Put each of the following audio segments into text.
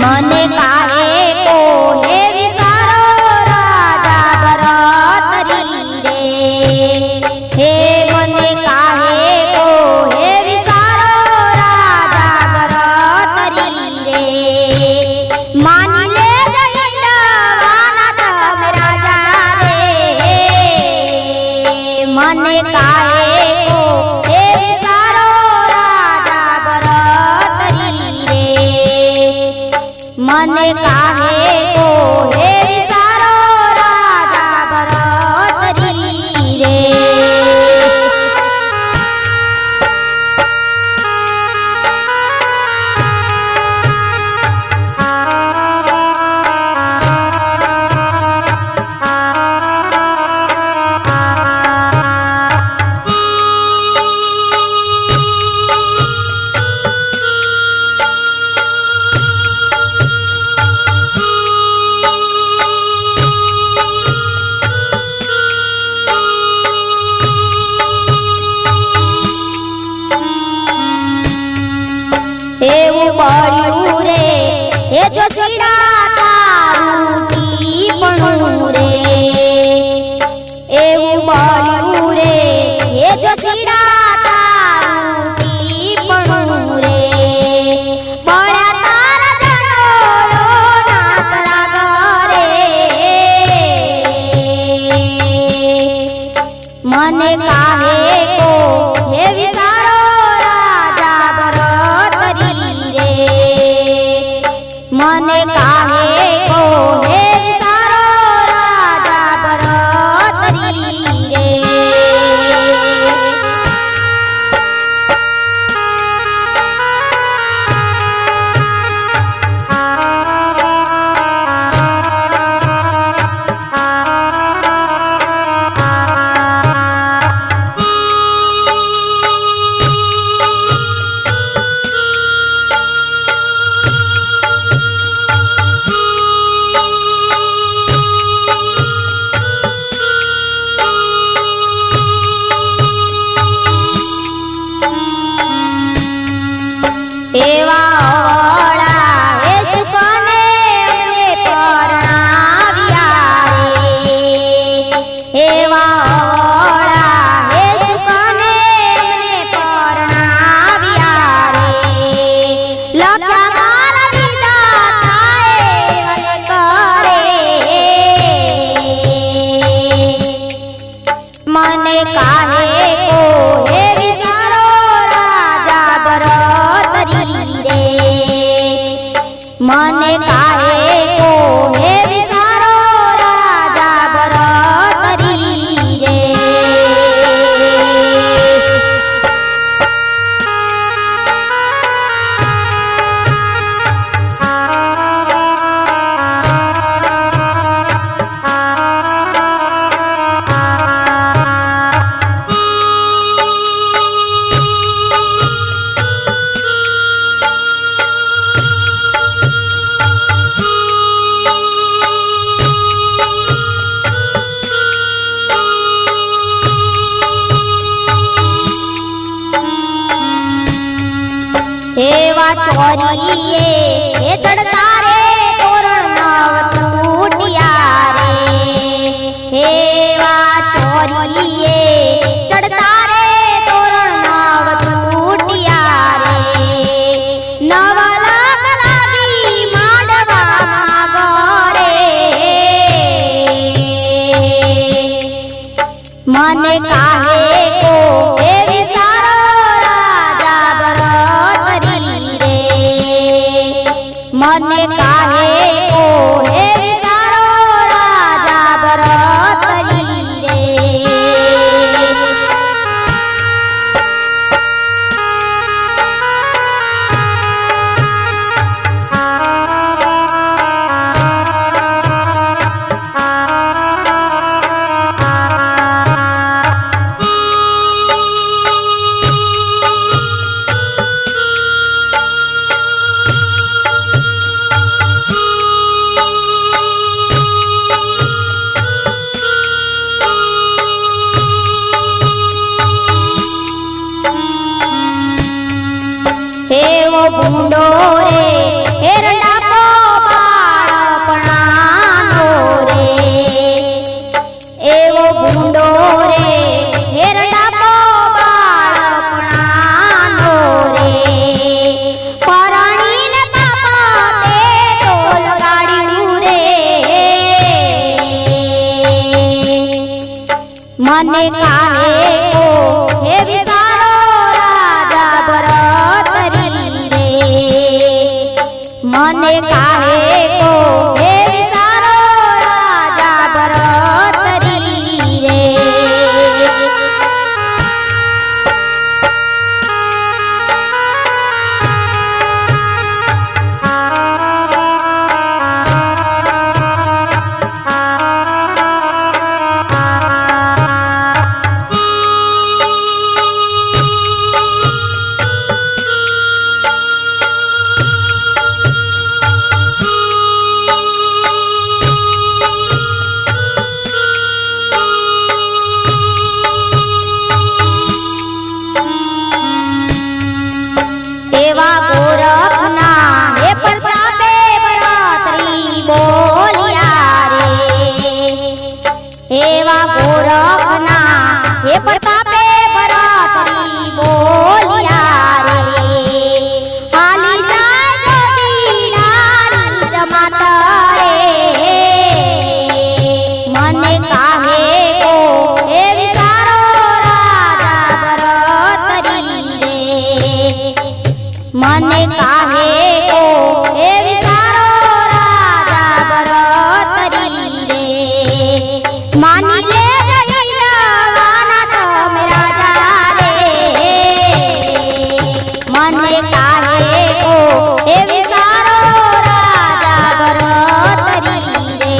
મને કાહે કોહે વિસારો રાજા ભરતરી રે હે મને કાહે કોહે વિસારો રાજા ભરતરી રે માની લે જઈલવાના તમે રાજા રે મને કાહે કોહે વિસારો રાજા ભરતરી રે મને કાહે કોહે વિસારો રાજા ભરતરી રે એવું પડ્યું રે એ જોશીડા તારું ટીપણું રે એવું પડ્યું રે એ જોશીડા તારું ટીપણું રે પડ્યા તારા જનોયો નાથ રાગ રે મને કાહે કોહે વિસારો રાજા ભરતરી રે મને કાહે કોહે વિસારો રાજા ભરતરી રે એવા અવળા હે સુકને અમને પરણાવ્યા રે એવા અવળા હે સુકને અમને પરણાવ્યા રે લખ્યા મારા વિધાતાએ મને કરે મને કાહે કોહે વિસારો રાજા ભરતરી રે મને કાહે કોહે વિસારો રાજા ભરતરી રે એવા ચોરીએ હે ચડતા રે તોરણ નવ તૂટ્યા રે એવા ચોરીએ ચડતા રે તોરણ નવ તૂટ્યા રે નવા લાગ લાગી માંડવામાં ગરે મને કાહે કોહે વિસારો રાજા ભરતરી રે મને કાહે કોહે વિસારો રાજા ભરતરી રે મને કાહે કો હે વિસારો રાજા ભરતરી રે મને કાહે કો હે વિસારો રાજા ભરતરી રે એવા ગોરખના હે પ્રતાપે ભરતરી બોલ્યા રે એવા ગોરખના હે પ્રતાપે ભરતરી બોલ્યા રે હાલી જાય જોગીલાની જમાત રે મને કાહે કો હે વિસારો રાજા ભરતરી રે મને કાહે કો હે વિસારો રાજા ભરતરી રે માની લે જઈલવાના તમે રાજા રે મને કાહે કો હે વિસારો રાજા ભરતરી રે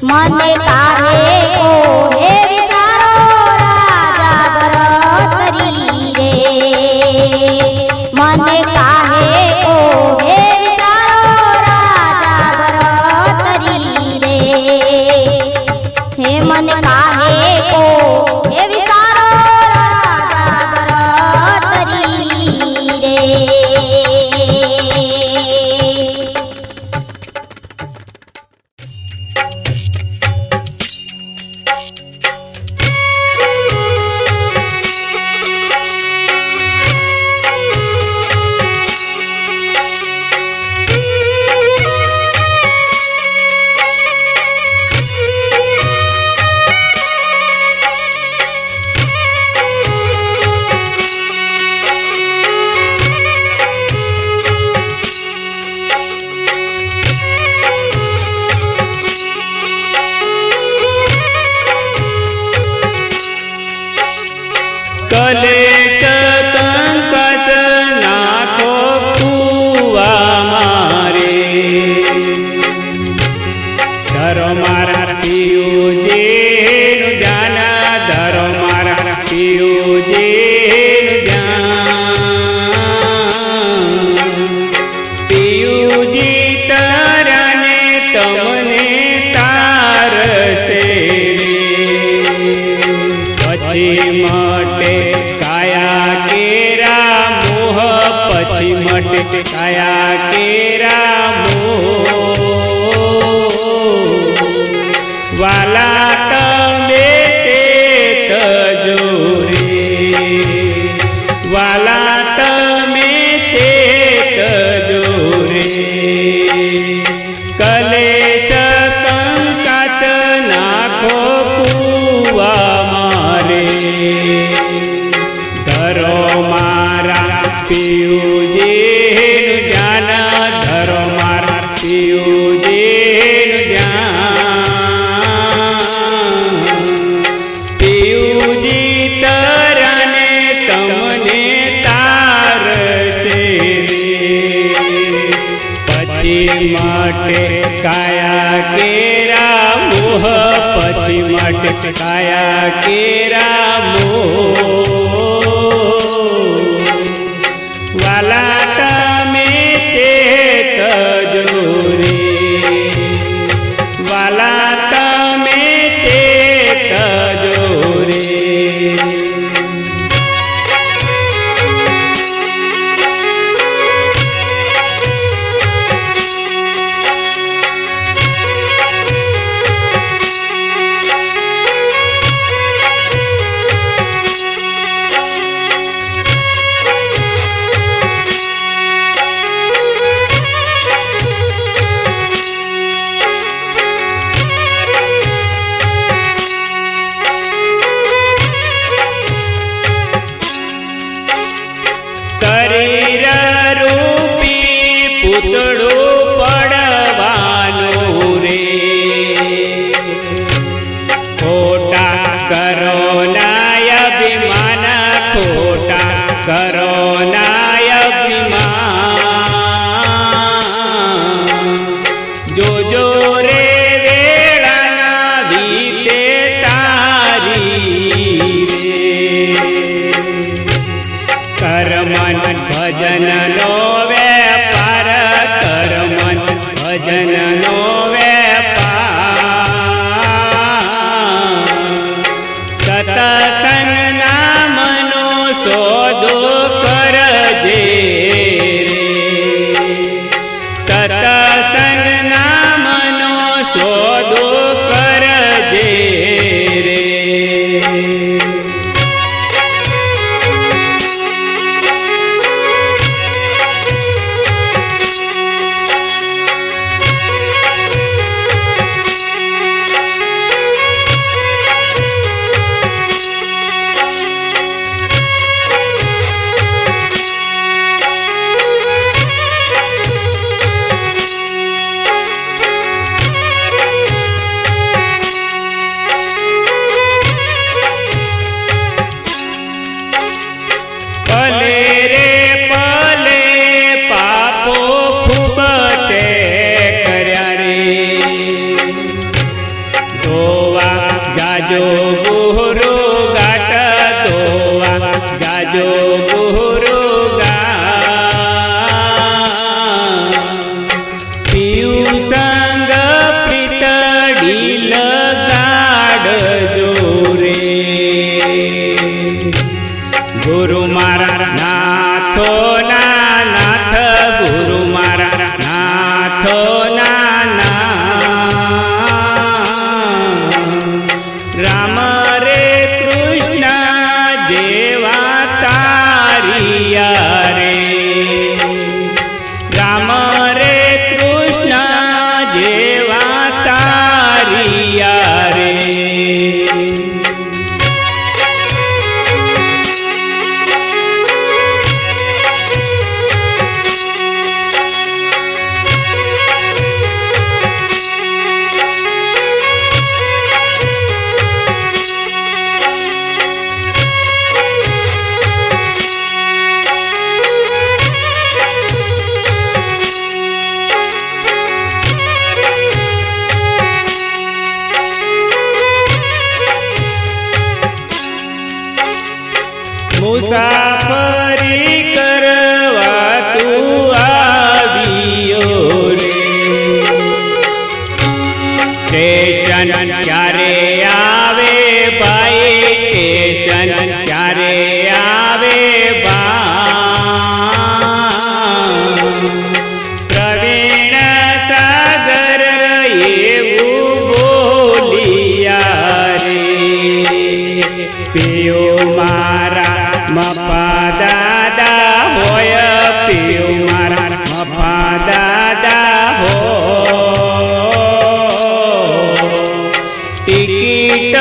મને કાહે કો હે વિસારો રાજા ભરતરી રે મને કાહે કો હે વિસારો રાજા ભરતરી રે હે મને કાહે કો હે વિસારો રાજા ભરતરી રે કલેશ કંકાસ નાખો કુવા મારે ધરો મારા પિયુજીનું ધ્યાન ધરો મારા પિયુજીનું ધ્યાન પિયુજી તરાને તમને તારશે પછી મટે કાયા કેરા મોહ પછી મટે કાયા કેરા મોહ વાલા તમે તે તજો રે વાલા તમે તે તજો રે કલેશ કંકાસ નાખો કુવા મારે ધરો મારા પિયુજીનું ધ્યાન ધરો મારા પિયુજીનું ધ્યાન પિયુજી તરાને તમને તારશે પછી મટે કાયા કેરા મોહ પછી મટે કાયા કેરા મોહ વાલા તમે તે તજો રે વાલા તમે તે તજો રે પૂતળું પડવાનું રે ખોટા કરો નાય અભિમાન ખોટા કરો નાય અભિમાન જોજો રે વેળાના વીતે તારી રે કરમન ભજનનો વેપાર કરમન ભજનનો વેપાર સતસંગ નામનો સોદો કરજે રે સતસંગ નામનો સોદો કરજે રે પલે રે પલે પાપો ખૂબ તે કર્યા રે ધોવા જાજો ગુરુ ગાટ ધોવા જાજો ગુરુ ગાટ પીયું સંગ પ્રીતડી લગાડજો રે ગુરુ મારા નાથો ના નાથ ગુરુ મારા નાથો ના રામ રે કૃષ્ણ જેવા તારિયા રે રામ રે કૃષ્ણ જેવા તારિયા રે મુસાફરી કરવા તું આવ્યો રે સ્ટેશન ક્યારે આવે ભાઈ સ્ટેશન ક્યારે આવે બા પ્રવીણ સાગર એવું બોલિયા રે પિયો મારા મફા દાદા હોય પિયો મારા મફા દાદા હો ટિકિટ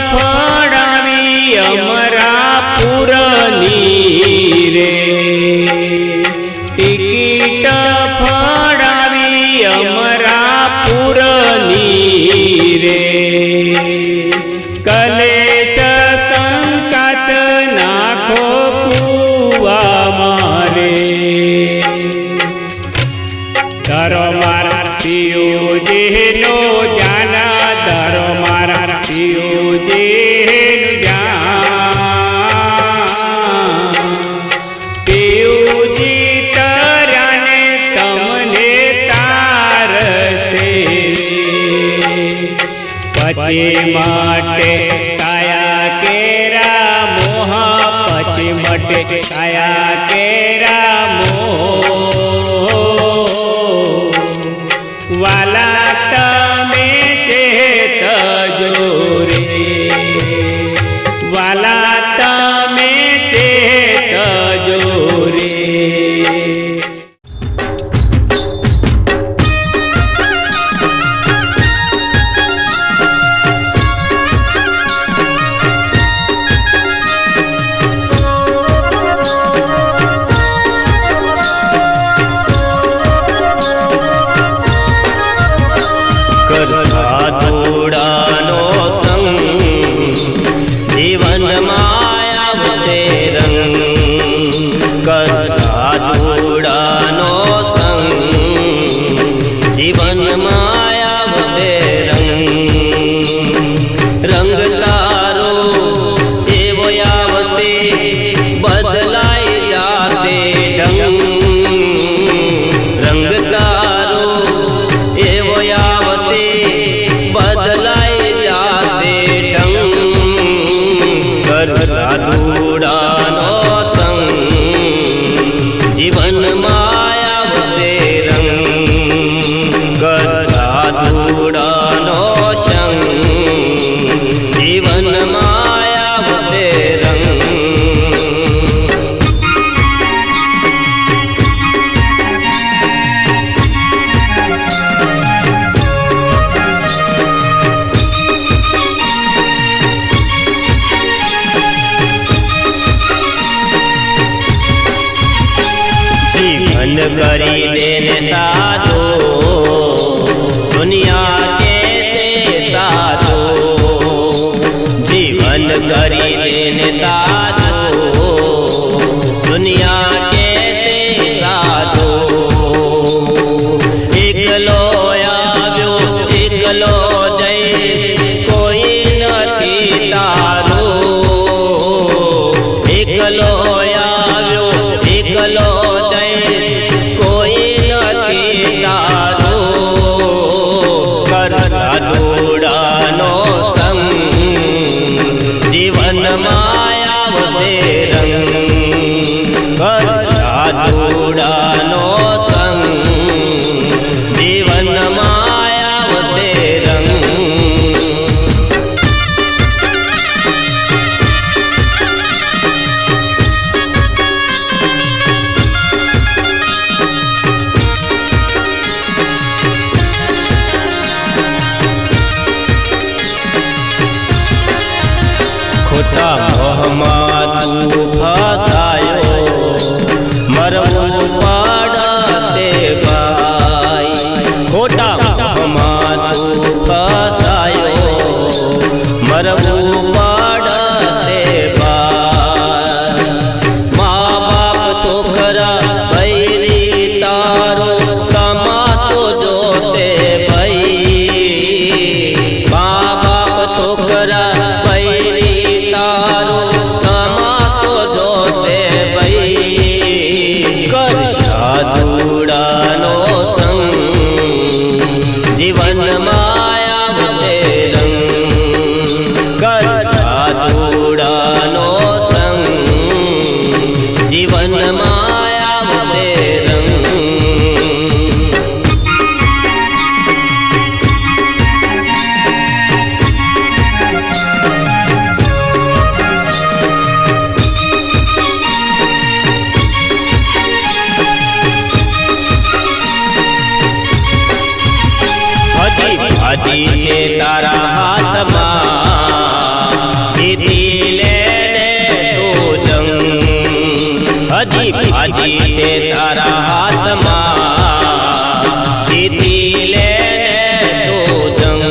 ફળાવી અમરાપુરની રે ટિકિટ ફળાવી અમરાપુરની રે કલેશ કંકાસ નાખો કુવા મારે ધરો મારા પિયુજીનો જાન ધરો મારા પિયુજીનું જાન પિયુજી તરાને તમને તારશે પછી માટે કાયા કેરા મોહ પછી મટે કાયા કેરા મોહ વાલા તમે ચેતજો રે વાલા તમે ચેતજો રે કરી દેને સાધો દુનિયા કેસે સાધો જીવન કરી દેને સાધો દુનિયા કેસે સાધો એકલો આવ્યો એકલો જઈ કોઈ નથી તારો એકલો આવ્યો એકલો જઈ કોઈ નથી તારો કર સાધુડાનો સંગ જીવનમાં આવશે રંગ કર સાધુડાનો સંગ જીવનમાં આવશે રંગ ખોટા મોહમાં તું ફસાયો મરવું પડશે ભાઈ ખોટા મોહમાં તું ફસાયો મરવું પડશે ભાઈ મા બાપ છોકરા બૈરી તારો તમાશો જોશે ભાઈ મા બાપ છોકરા બૈરી તારો તમાશો જોશે ભાઈ કર સાધુડાનો સંગ જીવનમાં આવશે રંગ કર સાધુડાનો સંગ જીવનમાં આવશે રંગ હજી છે તારા હાથમાં જીતી લેને તું જંગ હજી છે તારા હાથમાં જીતી લેને તું જંગ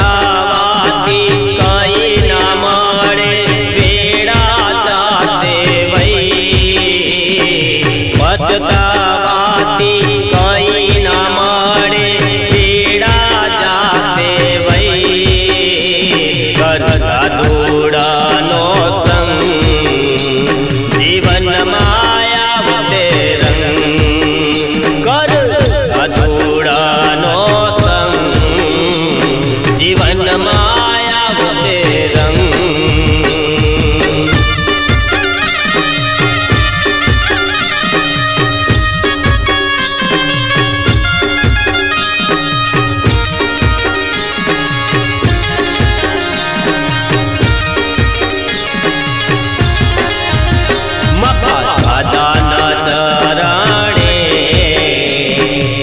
પછતાવાથી કઈ ના મળે વેળા જાશે વઈ પછતાવાથી કઈ ના મળે વેળા જાશે વઈ કર સાધુડાનો સંગ જીવનમાં આવશે રંગ કર સાધુડાનો સંગ જીવનમાં આવશે રંગ દાદાના ચરણે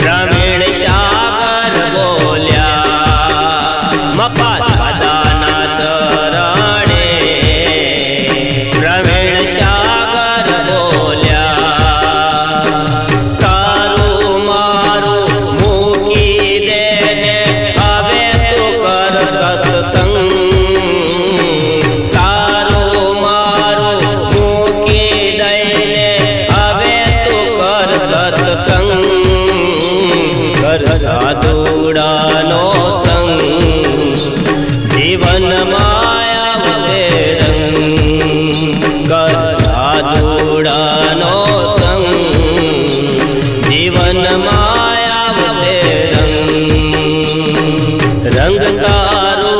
પ્રવીણ સાગર બોલ્યા મપા દાદાના ચરણે પ્રવીણ સાગર બોલ્યા તારું મારું મૂકી દેને હવે તું કર સત્સંગ તારું મારું મૂકી દઈને હવે તું કર સત્સંગ કર સાધુડાનો સંગ જીવનમાં આવશે રંગ કર સાધુડાનો સંગ જીવનમાં આવશે રંગ તારો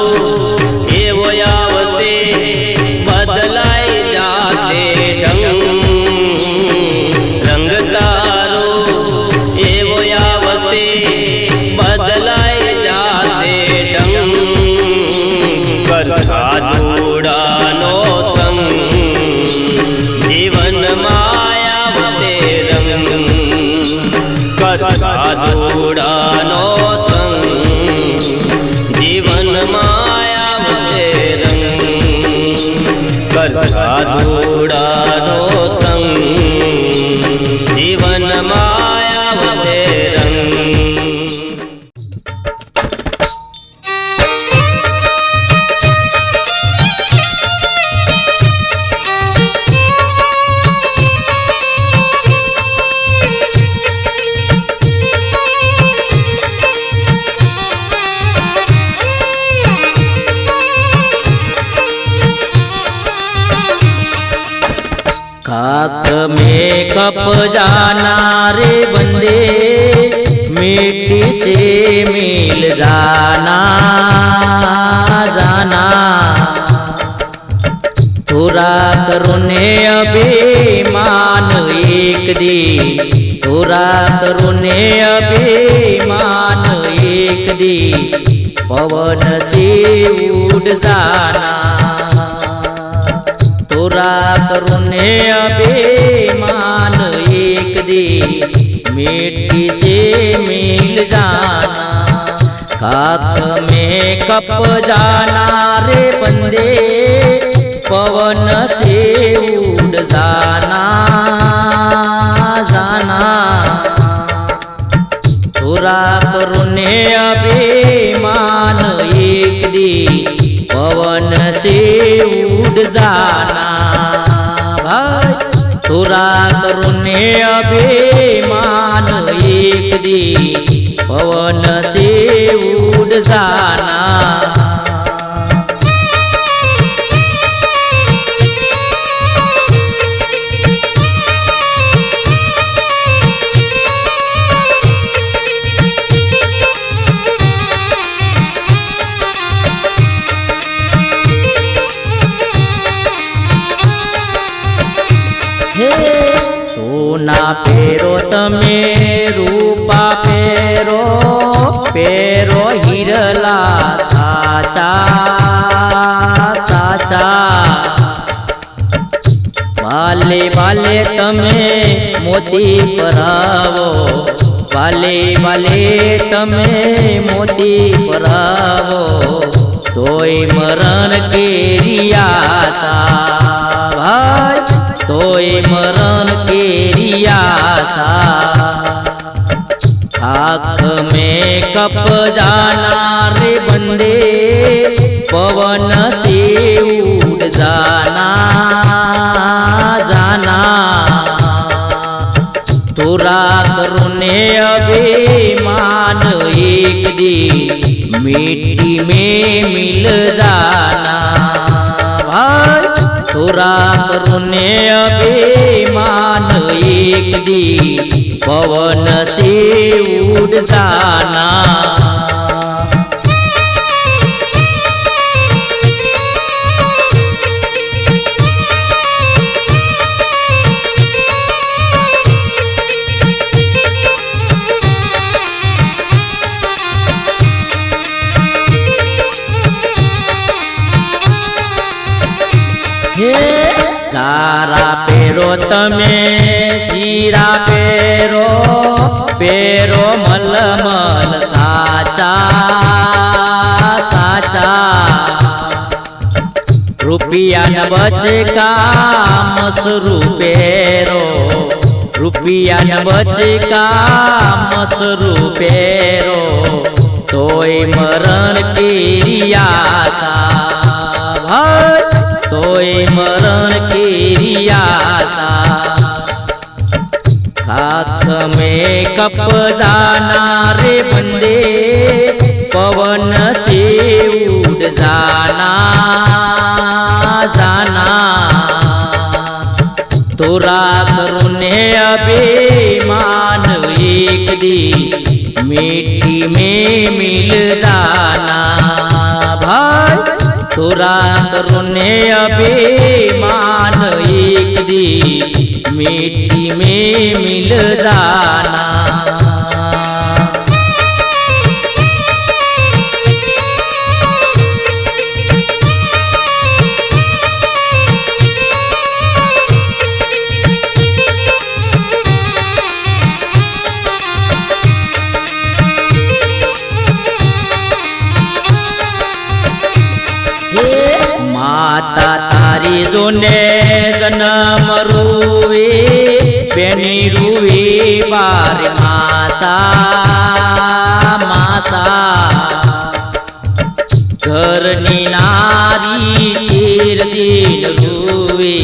એવો આવશે બદલાઈ જાશે ઢંગ રંગ તારો એવો આવશે બદલાઈ જાશે ઢંગ કર સાધુડાનો સંગ જીવનમાં આવશે રંગ કર સાધુડાનો સંગ જીવનમાં આવશે રંગ કર સાધુડાનો સંગ कप जाना रे बंदे मिट्टी से मिल जाना जाना थोड़ा करुणे अभिमान एक दी थोड़ा करुणे अभिमान एक दी पवन से उड़ जाना थोड़ा करुणे अभिमान एक दी मिट्टी से मिल जाना खाक में कप जाना रे बंदे पवन से उड़ जाना जाना थोड़ा करुणे अभिमान एक दी पवन से उड़ जाना भाई थोड़ा करुणे अभिमान एक दी पवन से उड़ जाना सोना पेरो तमे रूपा पेरो पेरो हिरला साचा साचा बाले बाले तमे मोती परावो बाले बाले तमे मोती परावो तोय मरण केरिया सा भाई तोय मरण केरिया सा खाक में कप जाना रे बंदे पवन से उड़ जाना जाना थोड़ा करुणे अभिमान एक दी मिट्टी में मिल जाना भाई थोड़ा करुणे अभिमान एक दी पवन से उड़ जाना तारा पेरो तमे जीरा पेरो पेरो मलमल साचा साचा रुपया न बचे का मसरू पेरो रुपया न बचे का मसरू पेरो तोय मरण केरिया सा भाई तोय मरण केरिया सा खाक में कप जाना रे बंदे पवन से उड़ जाना जाना तोरा करुणे अभिमान एक दी मिट्टी में मिल जाना भाई तोरा करुणे अभिमान एक दी मिट्टी में मिल जाना माता तारी जोने जन्म रुवे बेनी रुवे बार माता माता घरनी नारी तेर दिन रुवे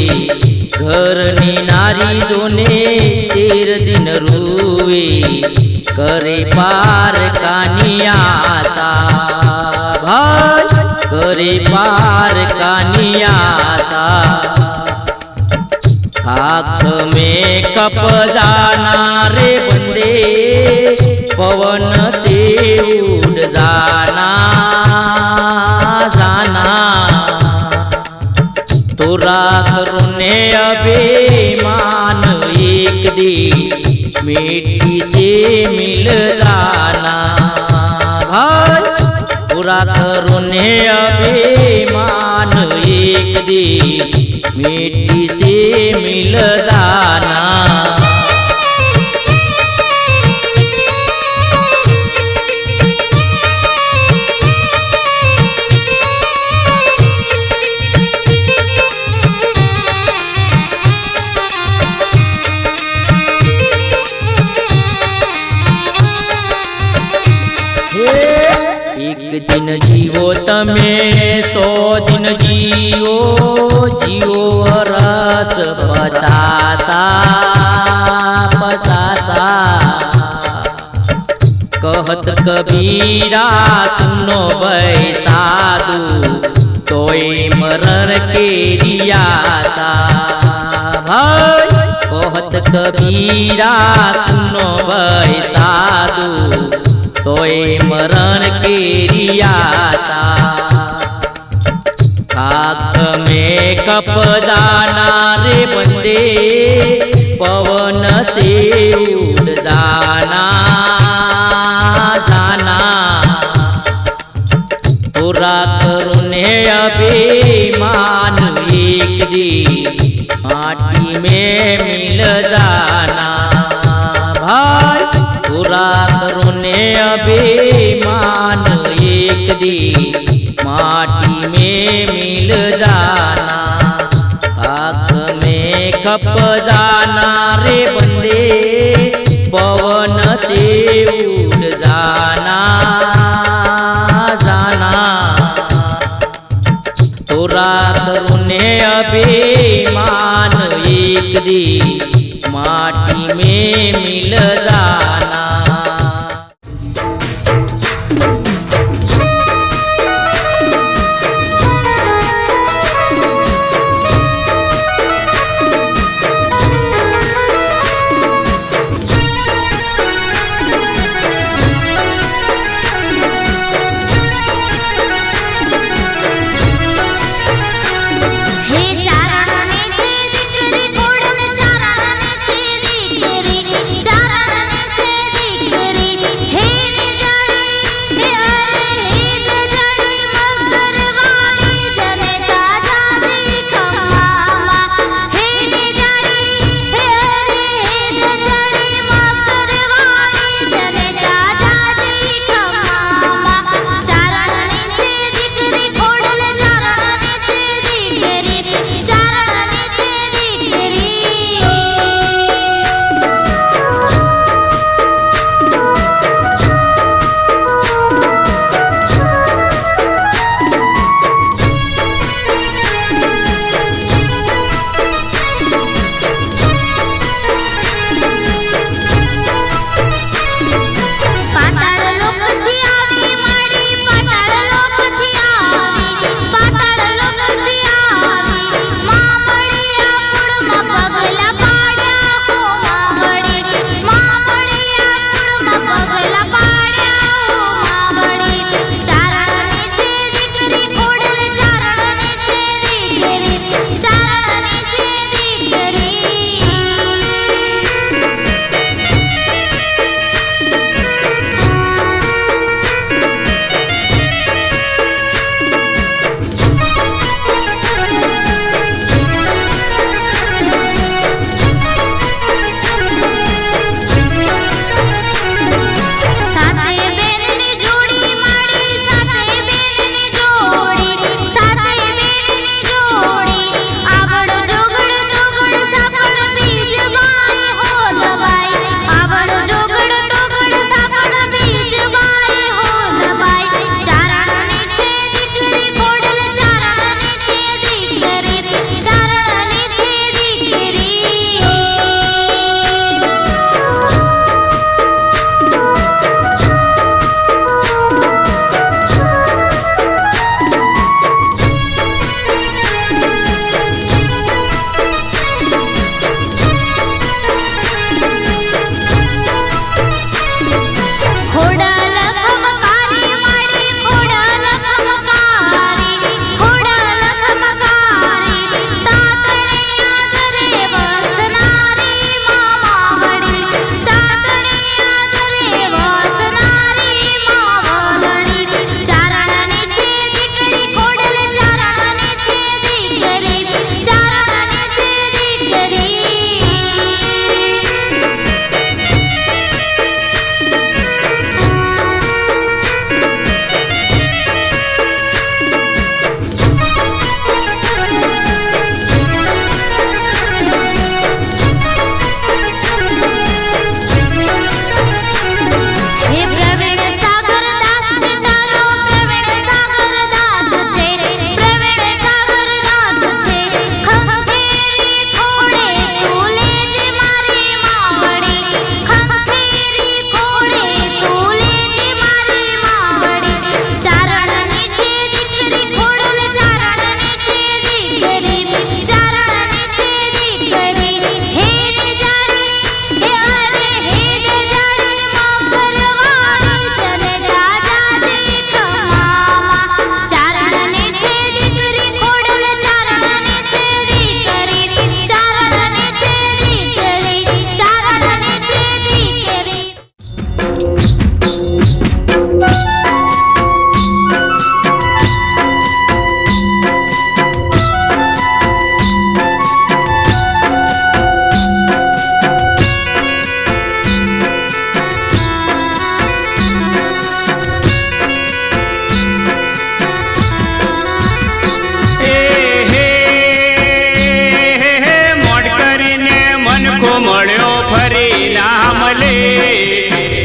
घरनी नारी जोने तेर दिन रुवे करे पार कानियाता भाई करे पार कानिया सा खाक में कप जाना रे बंदे, पवन से उड़ जाना जाना। तोरा करुणे अभिमान एक दिन मिट्टी से मिल जाना भाई। तोरा करुणे अभिमान एक दिन मिट्टी से मिल जाना। एक दिन जीवो तमे 100 दिन जियो, जियो रस पचासा पचासा। कहत कबीरा सुनो भाई साधु, तोय मरण के रियासा भाई। कहत कबीरा सुनो भाई साधु, तोय मरण के रियासा। खाक में कप जाना रे बंदे, पवन से उड़ जाना जाना। तोरा करुणे अभिमान एक दिन माटी में मिल जाना भाई। तोरा करुणे अभिमान एक दिन माटी में मिल जाना। खाक में कप जाना रे बंदे, पवन से उड़ जाना जाना। तोरा करुणे अभिमान एक दिन माटी में मिल जाना। चारण ने छेदी करे कोडल, चारण ने छेदी करे चारण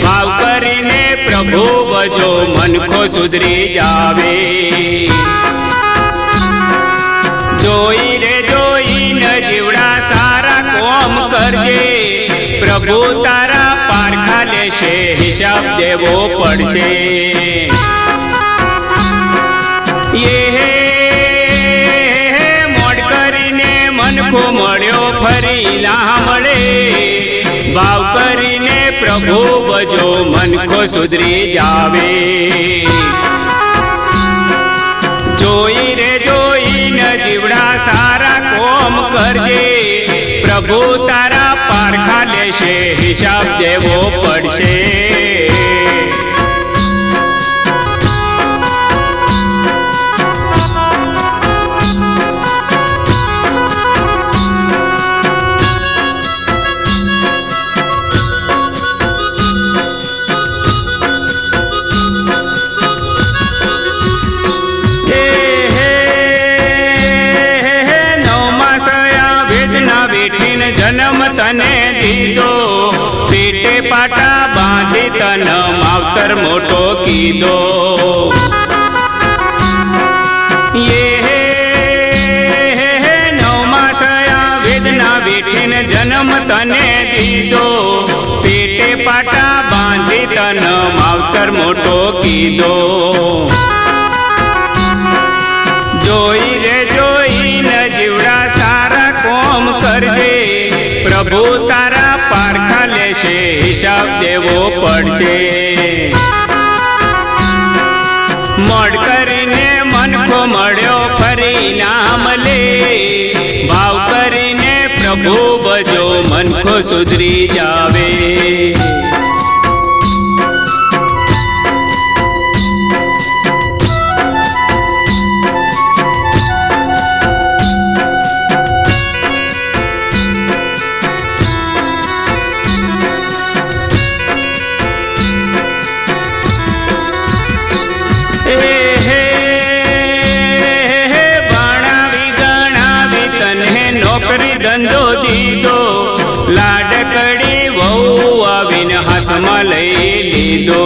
ભાવ કરીને પ્રભુ ભજો મનખો સુધરી જાવે. જોઈ રે જોઈને જીવડા સારા કોમ કરજે, પ્રભુ તારા પારખા લેશે, હિસાબ દેવો પડશે. મોડ કરીને મનખો મળ્યો ફરી ના મળે, ભાવ કરીને પ્રભુ ભજો મનખો સુધરી જાવે. જોઈ રે જોઈને જીવડા સારા કોમ કરજે, પ્રભુ તારા પારખા લેશે, હિસાબ દેવો પડશે. જન્મ તને દીધો, પેટે પાટા બાંધી તન માવતર મોટો કીધો. નવમાસયા વેદના વેઠીને જન્મ તને દીધો, પેટે પાટા બાંધી તન માવતર મોટો કીધો. જોઈ રે જોઈને જીવડા સારા કોમ કરજે, પ્રભુ તારા પારખા લેશે, હિસાબ દેવો પડશે. મોડ કરીને મનખો મળ્યો ફરી ના મળે, ભાવ કરીને પ્રભુ ભજો મનખો સુધરી જાવે. નોકરી ધંધો દીધો, લાડકડી વહુ આવીને હાથમાં લઈ લીધો.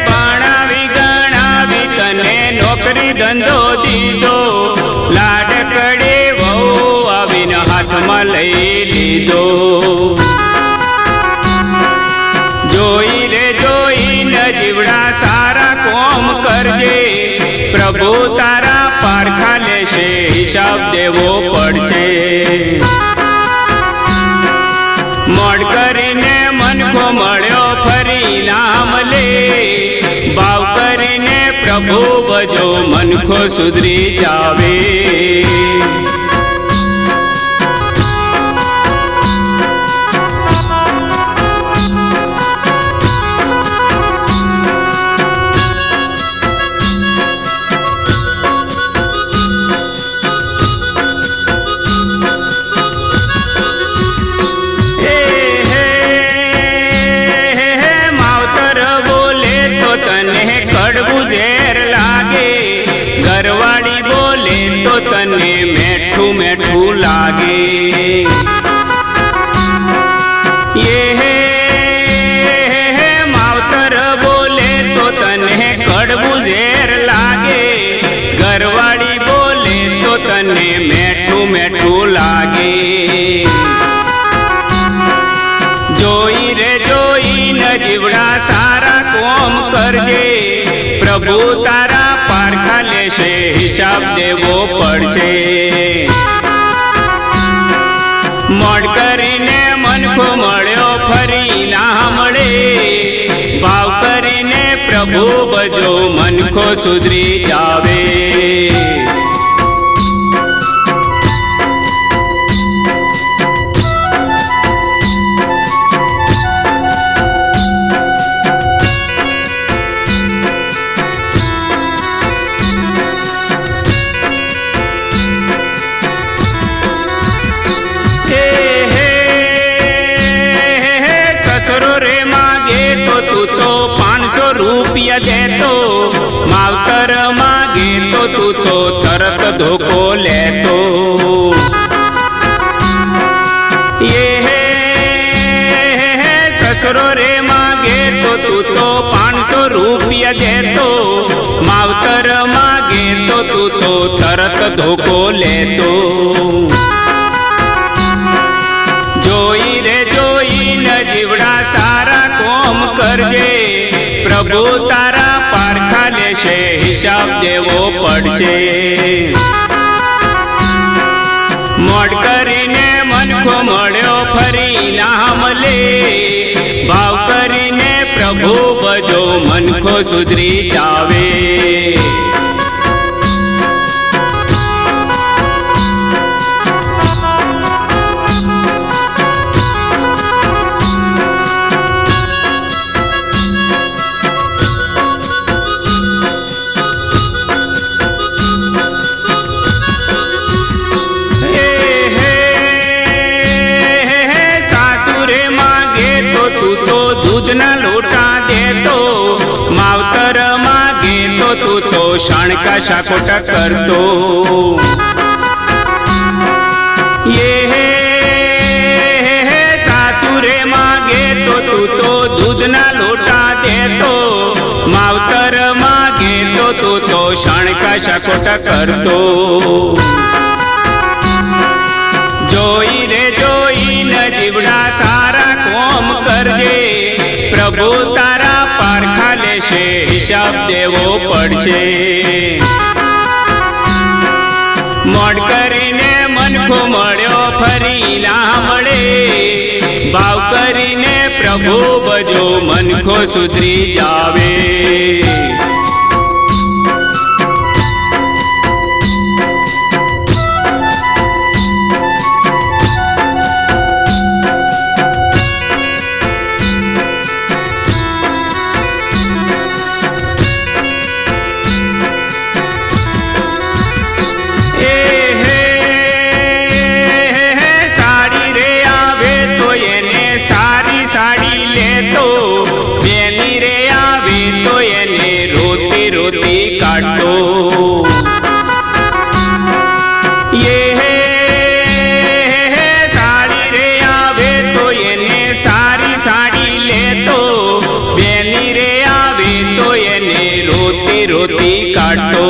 ભણાવી ગણાવી તને નોકરી ધંધો દીધો, લાડકડી વહુ આવીને હાથમાં લઈ લીધો. જોઈ રે જોઈને જીવડા સારા કોમ કરજે, પ્રભુ તારા પારખા લેશે, હિસાબ દેવો પડશે. મોડ કરીને મનખો મળ્યો ફરી ના મળે, ભાવ કરીને પ્રભુ ભજો મનખો સુધરી જાવે. ઘરવાળી બોલે તો તને મેઠું મેઠું લાગે. માવતર બોલે તો તને કડવું ઝેર લાગે, ઘરવાળી બોલે તો તને મેઠું મેઠું લાગે. જોઈ રે જોઈને જીવડા સારા કોમ કરજે, પ્રભુ તારા પારખા લેશે, હિસાબ દેવો પડશે. મોડ કરીને મનખો મળ્યો ફરી ના મળે, ભાવ કરીને પ્રભુ ભજો મનખો સુધરી જાવે. રૂપિયા દેતો, માવતર માગે તો તું તો તરત ધોકો લેતો. રૂપિયા દેતો, માવતર માગે તો તું તો તરત ધોકો લેતો. જોઈ રે જોઈને જીવડા સારા કોમ કરજે, પ્રભુ તારા પારખા લેશે, હિસાબ દેવો પડશે. મોડ કરીને મનખો મળ્યો ફરી ના મળે, ભાવ કરીને પ્રભુ ભજો મનખો સુધરી જાવે. દૂધના લોટા દેતો, માવતર માગે તો તું તો શાણકા શાકોટા કરતો. સાસુરે માગે તો તું તો દૂધના લોટા દેતો, માવતર માગે તો તું તો શાણકા શાકોટા કરતો. જોઈ રે જોઈને જીવડા સારા કોમ કરજે, પ્રભુ તારા પારખા લેશે, હિસાબ દેવો પડશે. મોડ કરીને મનખો મળ્યો ફરી ના મળે, ભાવ કરીને પ્રભુ ભજો મનખો સુધરી જાવે. કાઢતો સાડી રે આવે તો એને સારી સાડી લેતો, બેની રે આવે તો એને રોતી રોતી કાઢતો.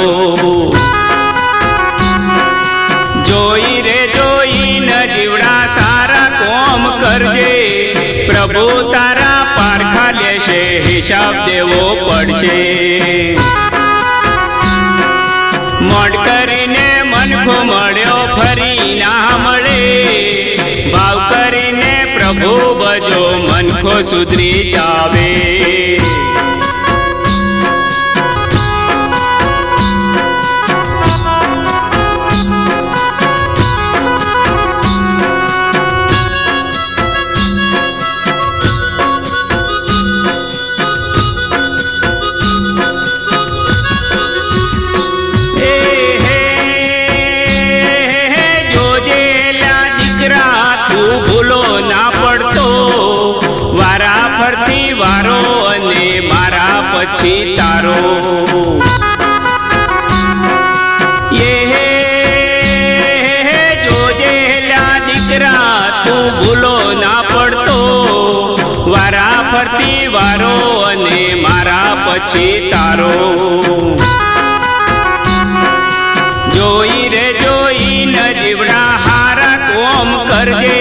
જોઈ રે જોઈને જીવડા સારા કોમ કરજે, પ્રભુ તારા પારખા લેશે, હિસાબ દેવો પડશે. મોડ કરીને મનખો મળ્યો ફરી ના મળે, ભાવ કરીને પ્રભુ ભજો મનખો સુધરી જાવે. વારો અને મારા પછી તારો, જોજેલા દીકરા તું ભૂલો ના પડતો, વારા ફરતી વારો અને મારા પછી તારો. જોઈ રે જોઈને જીવડા હારા કોમ કરજે,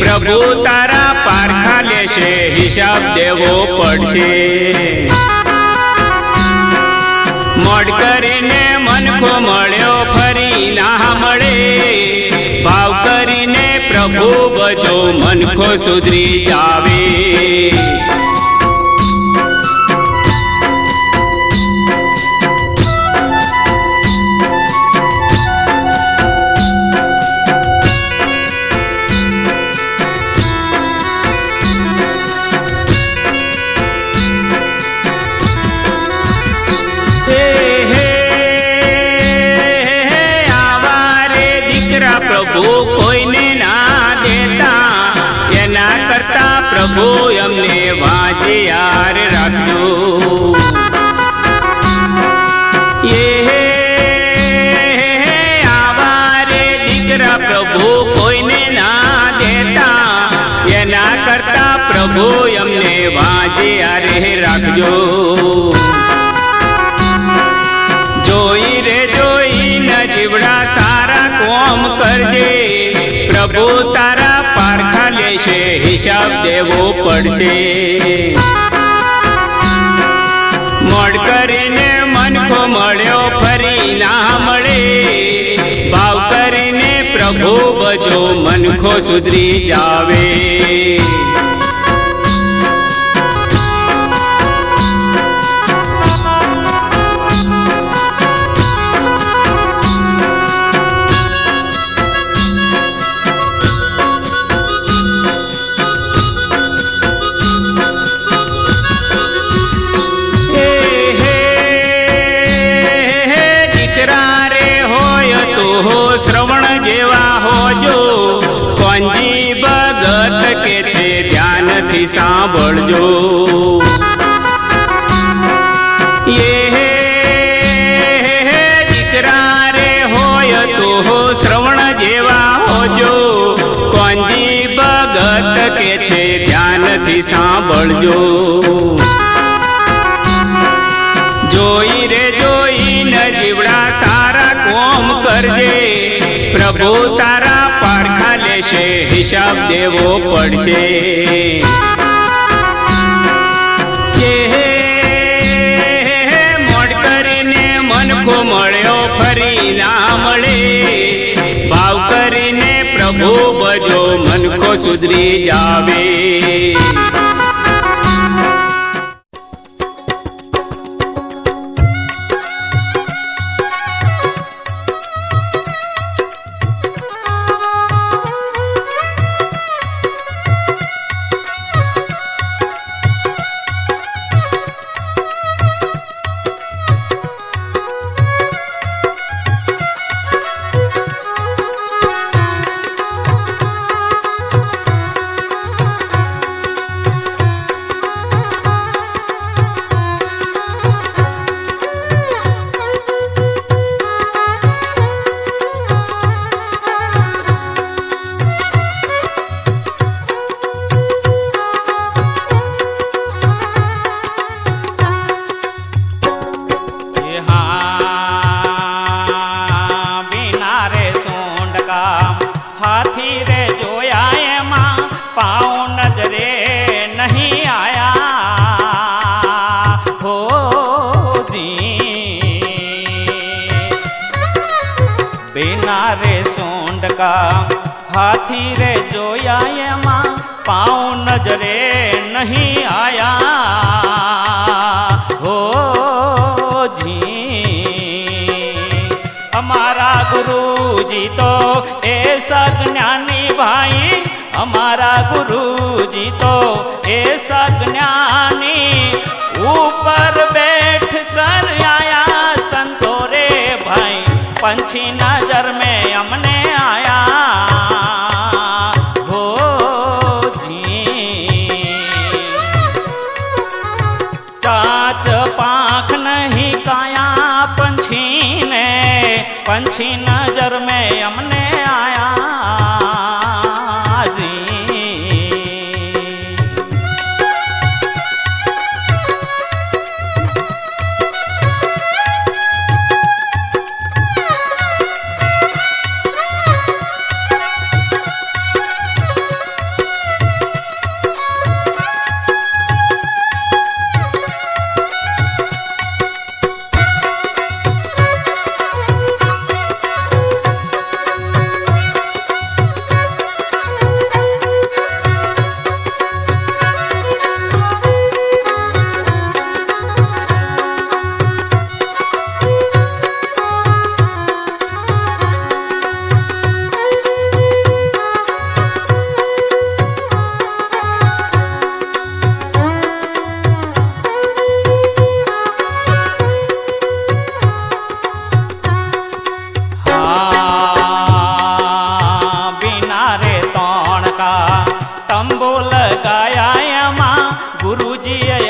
પ્રભુ તારા પારખા લેશે, હિસાબ દેવો પડશે. મોડ કરીને મનખો મળ્યો ફરી ના મળે, ભાવ કરીને પ્રભુ ભજો મનખો સુધરી જાવે. પ્રભુ કોઈને ના દેતા, એના કરતા પ્રભુ અમને વાજે યાર રાખજો. આવારે દીકરા પ્રભુ કોઈને ના દેતા, એના કરતા પ્રભુ અમને વાજે યાર રાખજો. પ્રભુ તારા પારખા લેશે, હિસાબ દેવો પડશે. મોડ કરીને મનખો મળ્યો ફરી ના મળે, ભાવ કરીને પ્રભુ ભજો મનખો સુધરી જાવે. શ્રવણ જેવા હોજો, કોંજી ભગત કે છે ધ્યાનથી સાંભળજો. દીકરા રે હોય તો શ્રવણ જેવા હોજો, કોંજી ભગત કે છે ધ્યાનથી સાંભળજો. જોઈ રે જોઈને જીવડા સારા કોમ કરજે, પ્રભુ તારા પારખા લેશે, હિસાબ દેવો પડશે. મોડ કરીને મનખો મળ્યો ફરી ના મળે, ભાવ કરીને પ્રભુ ભજો મનખો સુધરી જાવે. हाथी रे जोया एमा पाँव नजरे नहीं आया हो जी. हमारा गुरुजी तो ऐसा ज्ञानी भाई, हमारा गुरुजी तो ऐसा ज्ञानी, ऊपर बैठ कर आया संतो रे भाई, पंछी नजर में हमने आया हो जी. चाच पाख नहीं काया पंछी ने, पंछी नजर में हमने आया जी.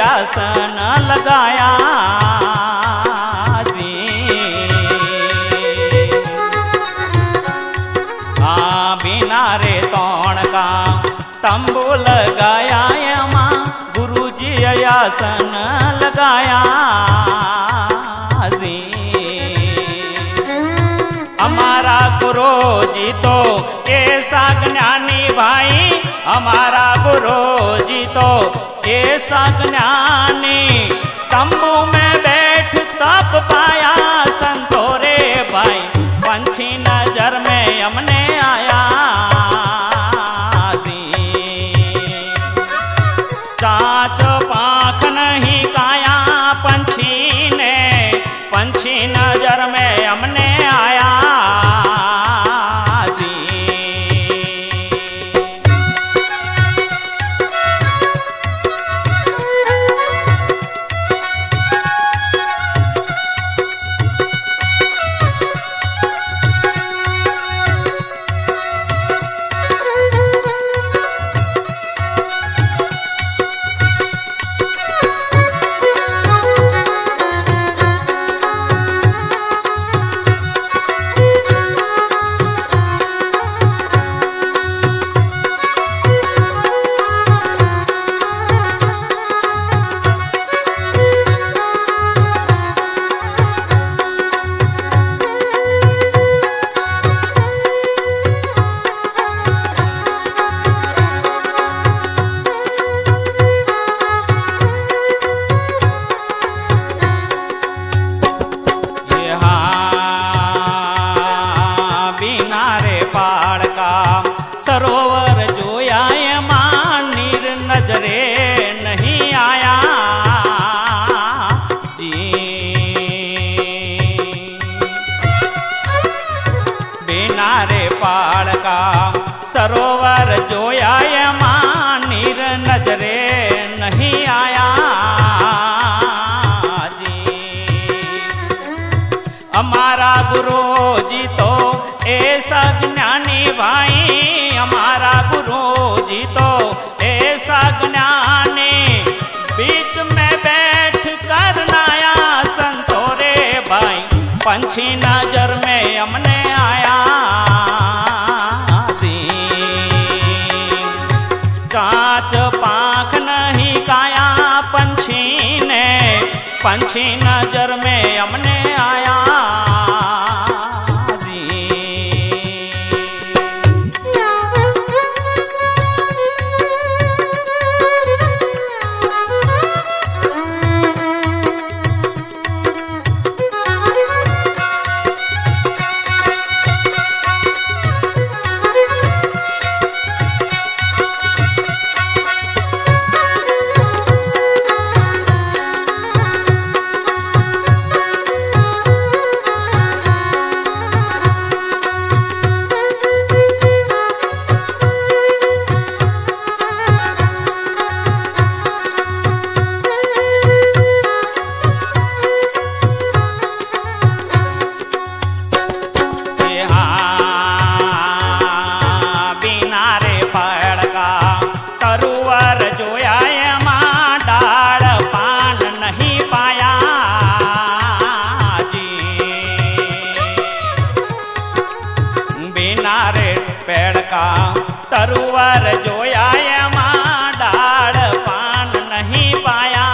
आसन लगाया जी। बिना रे तोण का तंबू लगाया माँ गुरुजी आसन लगाया जी। हमारा गुरुजी तो ऐसा हमारा गुरुजी तो ऐसा ज्ञानी तंबू में बैठ तप पाया संतो रे भाई पंछी नजर में हमने आया चाच पाख नहीं काया पंछी नजर में हमने आया सरोवर जोया एમાં નીર નજરે નહીં આયા बिना रे पाड़का सरोवर जोया एમાં નીર नजरे नहीं आया हमारा गुरुजी तो ऐसा ज्ञानी भाई हमारा गुरुजी तो ऐसा ज्ञानी बीच में बैठ कर नाया संतो रे भाई पंछी नजर में हमने आया कांच पाख नहीं काया पंछी नजर में हमने आया तरुवर जोया एમાં डाड़ पान नहीं पाया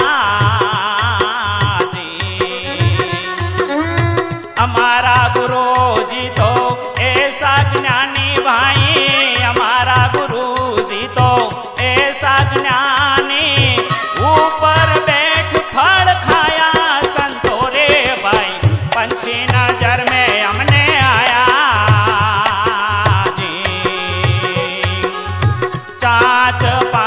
हमारा गुरुजी तो ऐसा ज्ञानी भाई हमारा गुरुजी तो ऐसा ज्ञानी ऊपर बैठ फल खाया संतो रे भाई पंछी नजर में हमने आया चाच पा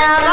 નવા